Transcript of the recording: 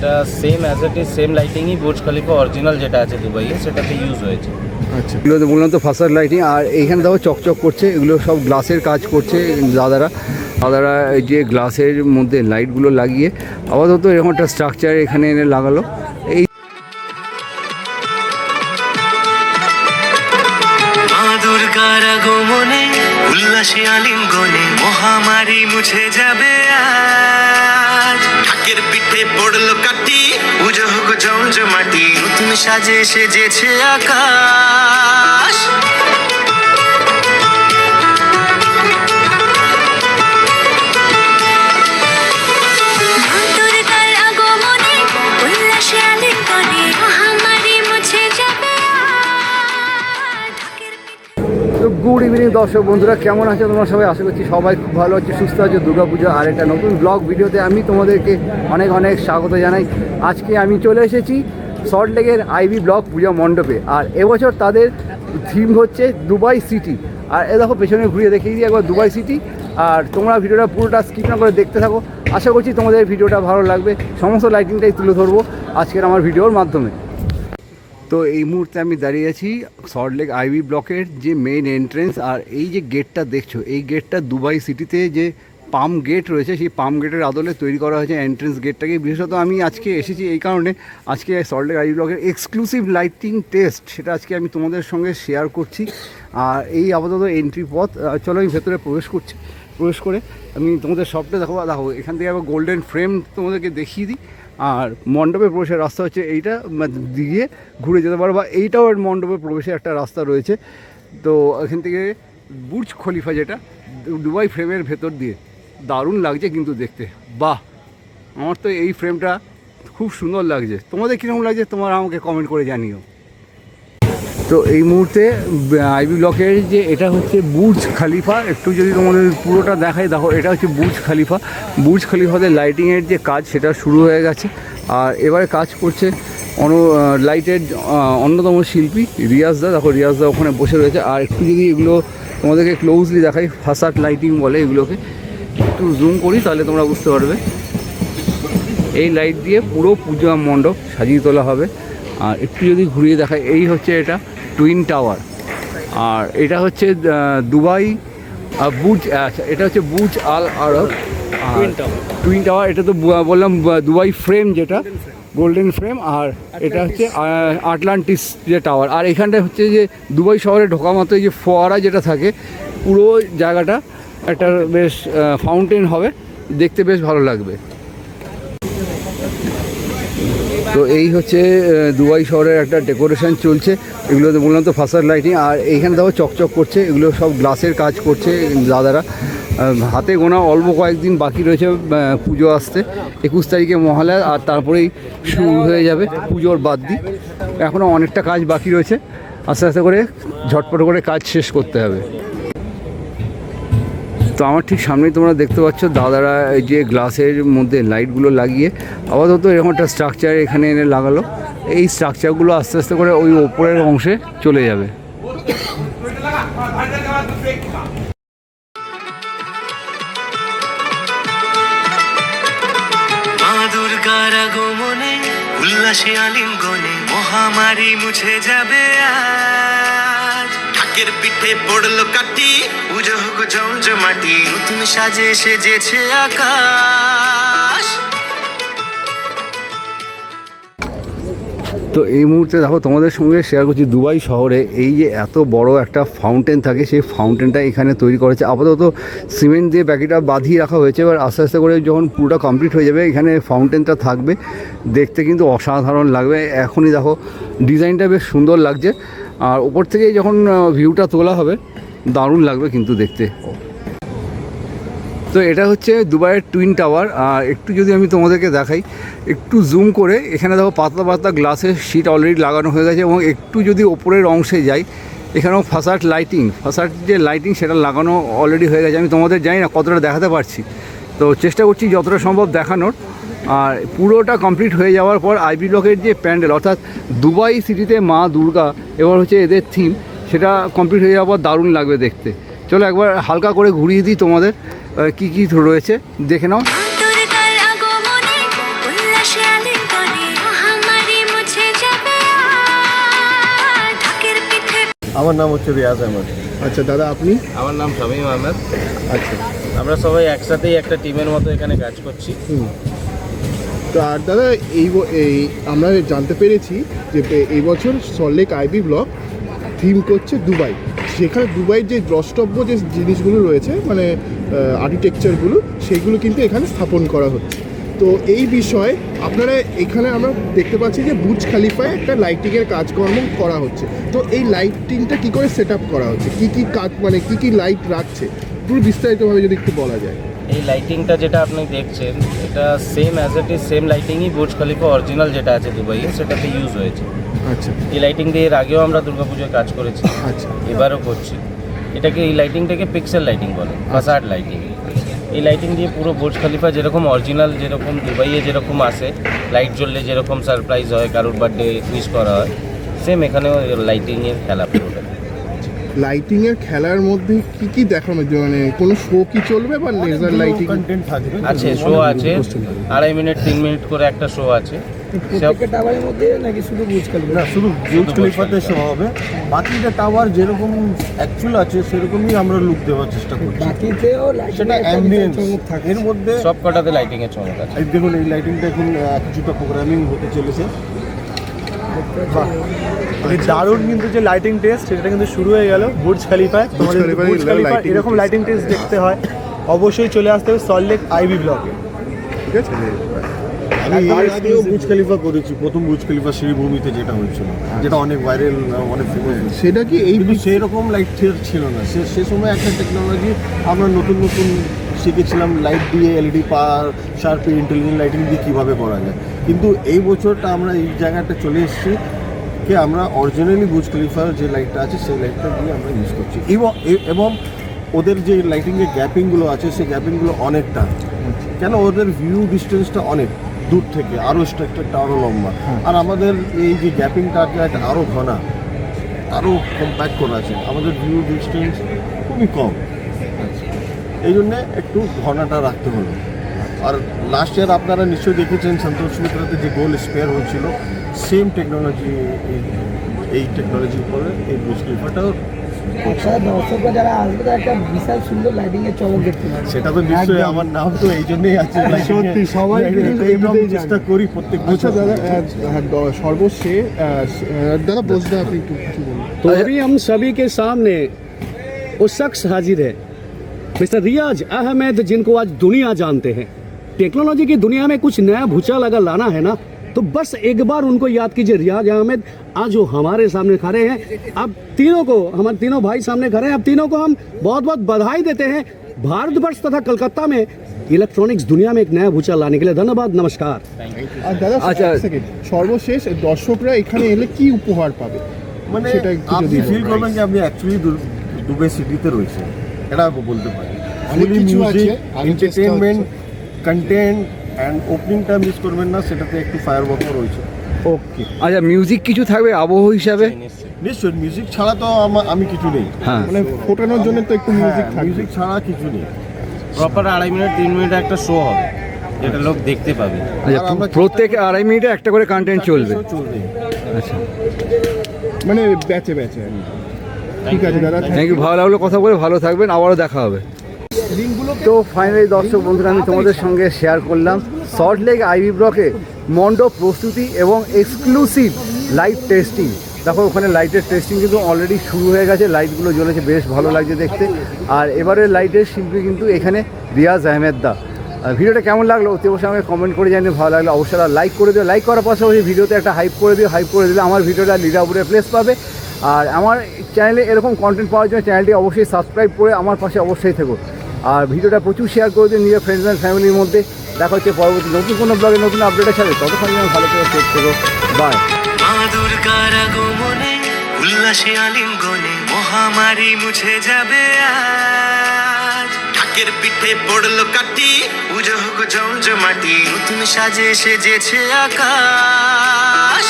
এটা same as it is same লাইটিংই Burj Khalifa original যেটা আছে দুবাইয়ে সেটাতে ইউজ হয়েছে। আচ্ছা, এগুলো বললাম তো ফাসাদ লাইটিং। আর এইখানে দেখো চকচক করছে, এগুলো সব গ্লাসের কাজ করছে দাদারা এই যে গ্লাসের মধ্যে লাইটগুলো লাগিয়ে আপাতত এরকম একটা স্ট্রাকচার এখানে এনে লাগালো। এই দুর্গার আগমনে উল্লাসে আলিঙ্গনে মহামারী মুছে যাবে আজ। ঢাকের পিঠে পড়লো কাটি পুজো হোক জমজমাটি নতুন সাজে সেজেছে আকাশ। গুড ইভিনিং দর্শক বন্ধুরা, কেমন আছে তোমরা সবাই? আশা করছি সবাই খুব ভালো আছে, সুস্থ আছে। দুর্গাপুজো আর একটা নতুন ব্লগ ভিডিওতে আমি তোমাদেরকে অনেক অনেক স্বাগত জানাই। আজকে আমি চলে এসেছি সল্টলেকের আইভি ব্লক পূজা মণ্ডপে। আর এবছর তাদের থিম হচ্ছে দুবাই সিটি। আর এ দেখো পেছনে ঘুরিয়ে দেখিয়ে দিই একবার দুবাই সিটি। আর তোমরা ভিডিওটা পুরোটা স্কিপ না করে দেখতে থাকো, আশা করছি তোমাদের ভিডিওটা ভালো লাগবে। সমস্ত লাইটিংটাই তুলে ধরবো আজকের আমার ভিডিওর মাধ্যমে। তো এই মুহূর্তে আমি দাঁড়িয়ে আছি সল্টলেক আইভি ব্লকের যে মেইন এন্ট্রেন্স। আর এই যে গেটটা দেখছো, এই গেটটা দুবাই সিটিতে যে পাম গেট রয়েছে সেই পাম গেটের আদলে তৈরি করা হয়েছে এন্ট্রেন্স গেটটাকে। বিশেষত আমি আজকে এসেছি এই কারণে, আজকে সল্টলেক আইভি ব্লকের এক্সক্লুসিভ লাইটিং টেস্ট সেটা আজকে আমি তোমাদের সঙ্গে শেয়ার করছি। আর এই আপাতত এন্ট্রি পথ, চলো আমি ভেতরে প্রবেশ করে আমি তোমাদের সবটা দেখো এখান থেকে আবার গোল্ডেন ফ্রেম তোমাদেরকে দেখিয়ে দিই। আর মণ্ডপে প্রবেশের রাস্তা হচ্ছে এইটা, দিয়ে ঘুরে যেতে পারো, বা এইটাও মণ্ডপে প্রবেশের একটা রাস্তা রয়েছে। তো এখান থেকে বুর্জ খলিফা যেটা দুবাই ফ্রেমের ভেতর দিয়ে দারুণ লাগছে কিন্তু দেখতে। বাহ, আমার তো এই ফ্রেমটা খুব সুন্দর লাগছে। তোমাদের কীরকম লাগছে তোমরা আমাকে কমেন্ট করে জানিও। তো এই মুহূর্তে আইভি ব্লকের যে এটা হচ্ছে বুর্জ খলিফা, একটু যদি তোমাদের পুরোটা দেখাই, দেখো এটা হচ্ছে বুর্জ খলিফাতে লাইটিংয়ের যে কাজ সেটা শুরু হয়ে গেছে। আর এবারে কাজ করছে লাইটের অন্যতম শিল্পী রিয়াজদা। দেখো রিয়াজদা ওখানে বসে রয়েছে। আর একটু যদি এগুলো তোমাদেরকে ক্লোজলি দেখাই, ফাসাদ লাইটিং বলে এগুলোকে, একটু জুম করি তাহলে তোমরা বুঝতে পারবে। এই লাইট দিয়ে পুরো পূজা মণ্ডপ সাজিয়ে তোলা হবে। আর একটু যদি ঘুরিয়ে দেখাই, এই হচ্ছে এটা টুইন টাওয়ার। আর এটা হচ্ছে দুবাই বুর্জ, আচ্ছা এটা হচ্ছে বুর্জ আল আরব টুইন টাওয়ার। এটা তো বললাম দুবাই ফ্রেম, যেটা গোল্ডেন ফ্রেম। আর এটা হচ্ছে আটলান্টিস যে টাওয়ার। আর এখানটা হচ্ছে যে দুবাই শহরে ঢোকা মাত্র যে ফোয়ারা যেটা থাকে, পুরো জায়গাটা একটা বেশ ফাউন্টেন হবে, দেখতে বেশ ভালো লাগবে। তো এই হচ্ছে দুবাই শহরের একটা ডেকোরেশন চলছে। এগুলোতে বললাম তো ফাসাদ লাইটিং। আর এইখানে দেখো চকচক করছে, এগুলো সব গ্লাসের কাজ করছে দাদারা। হাতে গোনা অল্প কয়েকদিন বাকি রয়েছে পুজো আসতে, 21 তারিখে মহালয়া, আর তারপরেই শুরু হয়ে যাবে পুজোর বাদ দিয়ে। এখনও অনেকটা কাজ বাকি রয়েছে, আস্তে আস্তে করে ঝটপট করে কাজ শেষ করতে হবে। তো আমার ঠিক সামনেই তোমরা দেখতে পাচ্ছ দাদারা এই যে গ্লাসের মধ্যে লাইটগুলো লাগিয়ে আপাতত এরকম একটা স্ট্রাকচার এখানে এনে লাগালো। এই স্ট্রাকচারগুলো আস্তে আস্তে করে ওই ওপরের অংশে চলে যাবে। মা দুর্গার আগমনে উল্লাসে আলিঙ্গনে মহামারী মুছে যাবে আজ। ঢাকের পিঠে পড়লো কাটি পুজো হোক জমজমাটি নতুন সাজে সেজেছে আকাশ। তো এই মুহূর্তে দেখো তোমাদের সঙ্গে শেয়ার করছি দুবাই শহরে এই যে এত বড় একটা ফাউন্টেন থাকে, সেই ফাউন্টেনটা এখানে তৈরি করেছে। আপাতত সিমেন্ট দিয়ে বাকিটা বাঁধিয়ে রাখা হয়েছে। এবার আস্তে আস্তে করে যখন পুরোটা কমপ্লিট হয়ে যাবে, এখানে ফাউন্টেনটা থাকবে, দেখতে কিন্তু অসাধারণ লাগবে। এখনই দেখো ডিজাইনটা বেশ সুন্দর লাগছে। আর ওপর থেকে যখন ভিউটা তোলা হবে দারুণ লাগবে কিন্তু দেখতে। তো এটা হচ্ছে দুবাইয়ের টুইন টাওয়ার। আর একটু যদি আমি তোমাদেরকে দেখাই, একটু জুম করে, এখানে দেখো পাতলা পাতলা গ্লাসের শিট অলরেডি লাগানো হয়ে গেছে। এবং একটু যদি ওপরের অংশে যাই, এখানেও ফাসাদ যে লাইটিং সেটা লাগানো অলরেডি হয়ে গেছে। আমি তোমাদের জানি না কতটা দেখাতে পারছি, তো চেষ্টা করছি যতটা সম্ভব দেখানোর। আর পুরোটা কমপ্লিট হয়ে যাওয়ার পর আইভি ব্লকের যে প্যান্ডেল, অর্থাৎ দুবাই সিটিতে মা দুর্গা এবার হচ্ছে এদের থিম, সেটা কমপ্লিট হয়ে যাওয়ার পর দারুণ লাগবে দেখতে। চলো একবার হালকা করে ঘুরিয়ে দিই তোমাদের কী কী রয়েছে, দেখে নাও। আমার নাম হচ্ছে রিয়াজ আহমেদ। আচ্ছা দাদা, আপনি? আমার নাম শামীম আহমেদ। আচ্ছা। আমরা সবাই একসাথেই একটা টিমের মতো এখানে কাজ করছি। তো আর দাদা এই আমরা জানতে পেরেছি যে এই বছর সল্টলেক আইবি ব্লক থিম করছে দুবাই। সেখানে দুবাইয়ের যে দ্রষ্টব্য যে জিনিসগুলো রয়েছে, মানে আর্কিটেকচারগুলো, সেইগুলো কিন্তু এখানে স্থাপন করা হচ্ছে। তো এই বিষয়ে আপনারা এখানে আমরা দেখতে পাচ্ছি যে বুর্জ খালিফায় একটা লাইটিংয়ের কাজকর্ম করা হচ্ছে। তো এই লাইটিংটা কী করে সেট আপ করা হচ্ছে, কী কী কাজ, মানে কী কী লাইট রাখছে, পুরো বিস্তারিতভাবে যদি একটু বলা যায়। এই লাইটিংটা যেটা আপনি দেখছেন, এটা same as it is same লাইটিংই বুর্জ খলিফা অরিজিনাল যেটা আছে দুবাইয়ে সেটাতে ইউজ হয়েছে। আচ্ছা এই লাইটিং দিয়ে এর আগেও আমরা দুর্গাপুজোয় কাজ করেছি, আচ্ছা এবারও করছি। এই লাইটিংটাকে পিক্সেল লাইটিং বলে, ফাসাড লাইটিং। এই লাইটিং দিয়ে পুরো বুর্জ খলিফা যেরকম অরিজিনাল, যেরকম দুবাইয়ে যেরকম আসে, লাইট জ্বললে যেরকম সারপ্রাইজ হয়, কারোর বার্থডে উইশ করা হয়, সেম এখানেও লাইটিংয়ের খেলা পুরোটা। লাইটিংয়ের খেলার মধ্যে কি কি দেখানো, মানে কোনো শো কি চলবে বা লেজার লাইটিং কন্টেন্ট থাকবে আছে, শো আছে, 2.5 মিনিট 3 মিনিট করে একটা শো আছে। টাওয়ারের মধ্যে নাকি শুধু বুর্জ খলিফা? না, শুধু বুর্জ খলিফাতে শো হবে। বাকিটা টাওয়ার যেরকম অ্যাকচুয়াল আছে সেরকমই আমরা লুক দেওয়ার চেষ্টা করছি। বাকিতেও সেটা অ্যাম্বিয়েন্স থাকে, এর মধ্যে সব কটাতে লাইটিংয়ের চমক আছে। এই দেখুন, এই লাইটিংটা এখন কিছুটা প্রোগ্রামিং হতে চলেছে। দারুণ, কিন্তু যে লাইটিং টেস্ট সেটা কিন্তু শুরু হয়ে গেল বুর্জ খলিফায়। তোমাদের খলিফায় বুর্জ খলিফা lighting এরকম লাইটিং টেস্ট দেখতে হয়, অবশ্যই চলে আসতে হবে সল্টলেক আইবি ব্লকে। ঠিক আছে। আমি এর আগেও বুর্জ খলিফা করেছি, প্রথম বুর্জ খলিফা শ্রীভূমিতে যেটা হয়েছিল, যেটা অনেক ভাইরাল, অনেক ফেমাস। সেটা কি এই কিন্তু সেই রকম লাইট ছিল না। সে সময় একটা টেকনোলজি আমরা নতুন নতুন শিখেছিলাম, লাইট দিয়ে এলইডি পাওয়ার, শার্পি, ইন্টেলিজেন্ট লাইটিং দিয়ে কীভাবে করা যায়। কিন্তু এই বছরটা আমরা এই জায়গাটা চলে এসেছি কি আমরা অরিজিনালি বুর্জ খলিফার যে লাইটটা আছে সেই লাইটটা দিয়ে আমরা ইউজ করছি। এবং ওদের যে লাইটিংয়ের গ্যাপিংগুলো আছে সেই গ্যাপিংগুলো অনেকটা, কেন ওদের ভিউ ডিস্টেন্সটা অনেক দূর থেকে, আরও স্ট্রাকচারটা আরও লম্বা, আর আমাদের এই যে গ্যাপিংটা আরও ঘনা, আরও কম্প্যাক্ট করা আছে। আমাদের ভিউ ডিস্টেন্স খুবই কম, এই জন্যে একটু ঘনাটা রাখতে হলো। আর লাস্ট ইয়ার আপনারা নিশ্চয়ই দেখেছেন সন্তোষ মিত্রাতে যে গোল স্পেয়ার হয়েছিল, সেম টেকনোলজি, এই টেকনোলজির উপরে এই বুর্জ খলিফাটাও। দর্শকরা যারা আসবে তারা একটা বিশাল সুন্দর লাইটিং এর চমক দেখতে পাবে। সেটা তো নিশ্চয়ই, আমার নাম তো এই জন্যই আছে। সত্যি সবাই চেষ্টা করি প্রত্যেক আচ্ছা বছর। দাদা, সর্বশেষ দাদা বসদা, আপনি একটু কিছু বলুন। तो अभी हम सभी के सामने वो शख्स हाजिर है, मिस्टर रियाज अहमद, जिनको आज दुनिया जानते हैं। टेक्नोलॉजी की दुनिया में कुछ नया भूचाल अगर लाना है ना, तो बस एक बार उनको याद कीजिए। रियाज अहमद आज जो हमारे सामने खड़े हैं, अब तीनों को, हमारे तीनों भाई सामने खड़े हैं, अब तीनों को हम बहुत बहुत बधाई देते हैं। भारतवर्ष तथा कलकत्ता में इलेक्ट्रॉनिक्स दुनिया में एक नया भूचाल लाने के लिए धन्यवाद, नमस्कार। আর দাদা আচ্ছা। এক সেকেন্ড, সর্বশেষ দর্শকরা এখানে এলে কি উপহার পাবে, মানে সেটা একটু আপনি যদি ফিল করবেন যে আপনি অ্যাকচুয়ালি দুবাই সিটিতে রয়েছে, এটা বলতে পারি। অনেক কিছু আছে, এন্টারটেনমেন্ট, কন্টেন্ট অ্যান্ড ওপেনিংটা মিস করবেন না, সেটাতে একটু ফায়ার ওয়ার্কও রয়েছে। ওকে। আচ্ছা, মিউজিক কিছু থাকবে আবহ হিসাবে? নিশ্চয়ই, মিউজিক ছাড়া তো আমি কিছু নেই। হ্যাঁ, মানে ফোটানোর জন্য তো একটু মিউজিক থাকবে। মিউজিক ছাড়া কিছু নেই। প্রপার 2.5 মিনিট 3 মিনিট একটা শো হবে, যেটা লোক দেখতে পাবে। আচ্ছা, আর আমরা প্রত্যেক 2.5 মিনিটে একটা করে কন্টেন্ট চলবে। চলবে। আচ্ছা, মানে ব্যাচে ব্যাচে। ঠিক আছে দাদা, থ্যাংক ইউ, ভালো লাগলো কথা বলে, ভালো থাকবেন, আবারও দেখা হবে। তো ফাইনালি দর্শক বন্ধুরা, আমি তোমাদের সঙ্গে শেয়ার করলাম সল্টলেক আইবি ব্লকে মণ্ডপ প্রস্তুতি এবং এক্সক্লুসিভ লাইট টেস্টিং। দেখো, ওখানে লাইটের টেস্টিং কিন্তু অলরেডি শুরু হয়ে গেছে, লাইটগুলো জ্বলেছে, বেশ ভালো লাগছে দেখতে। আর এবারের লাইটের শিল্পী কিন্তু এখানে রিয়াজ আহমেদ দা। ভিডিওটা কেমন লাগলো অতি অবশ্যই আমাকে কমেন্ট করে জানিয়ে, ভালো লাগলো অবশ্যই লাইক করে দিও। লাইক করার পাশাপাশি ভিডিওতে একটা হাইপ করে দিও, হাইপ করে দিলে আমার ভিডিওটা লিডারবোর্ডে প্লেস পাবে। আর আমার চ্যানেলে এরকম কন্টেন্ট পাওয়ার জন্য চ্যানেলটি অবশ্যই সাবস্ক্রাইব করে আমার পাশে অবশ্যই থেকো। আর ভিডিওটা প্রচুর শেয়ার করে দিন নিজের ফ্রেন্ডস অ্যান্ড ফ্যামিলির মধ্যে। দেখা হচ্ছে পরবর্তী নতুন কোনো ব্লগে নতুন আপডেটের সাথে। ততক্ষণ যেন ভালো করে সেভ করো, বাই। মা দুর্গার আগমনে উল্লাসে আলিঙ্গনে মহামারী মুছে যাবে আজ। ঢাকের পিঠে পড়লো কাটি, পুজো হোক জমজমাটি, নতুন সাজে সেজেছে আকাশ।